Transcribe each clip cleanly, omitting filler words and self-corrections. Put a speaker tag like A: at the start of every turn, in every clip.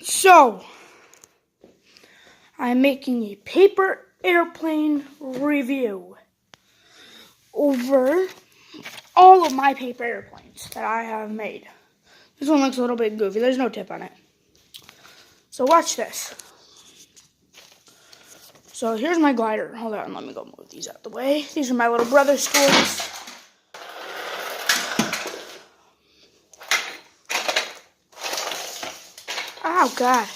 A: So, I'm making a paper airplane review over all of my paper airplanes that I have made. This one looks a little bit goofy. There's no tip on it. So watch this. So here's my glider. Hold on, let me go move these out of the way. These are my little brother's toys. Oh God,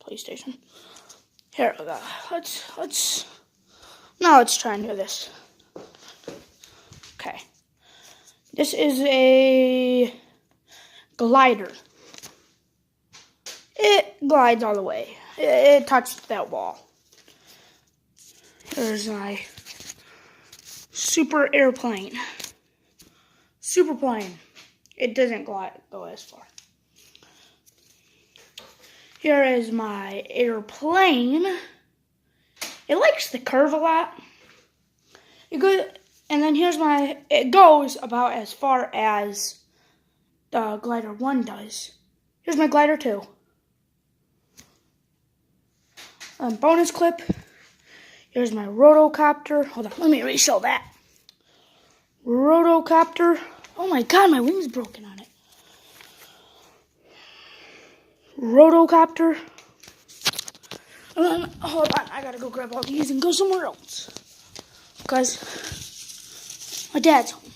A: PlayStation. Here we go. Let's try and do this. Okay. This is a glider. It glides all the way. It touched that wall. Here's my super airplane. Super plane. It doesn't go as far. Here is my airplane. It likes to curve a lot. And then here's it goes about as far as the glider 1 does. Here's my glider 2. Bonus clip. Here's my rotocopter. Hold on, let me re-show that. Rotocopter. Oh my God, my wing's broken on it. Rotocopter. Hold on, I gotta go grab all these and go somewhere else. Because my dad's home.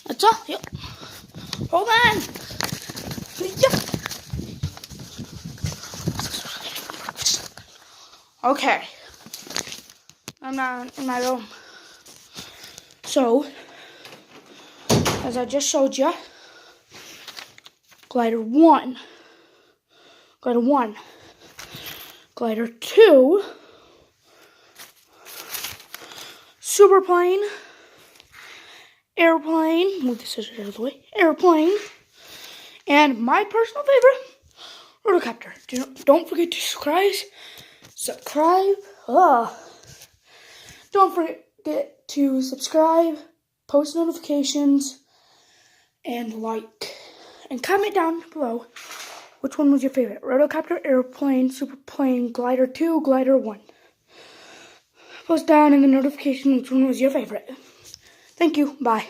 A: That's all. Yep. Hold on. Yep. Okay. I'm not in my room. So, as I just showed you, glider 1, glider 2, super plane, airplane, move the scissors out of the way, airplane, and my personal favorite, rotocopter. Don't forget to subscribe. Don't forget to subscribe, post notifications, and like. And comment down below which one was your favorite. Rotocopter, airplane, super plane, glider 2, glider 1. Post down in the notification which one was your favorite. Thank you. Bye.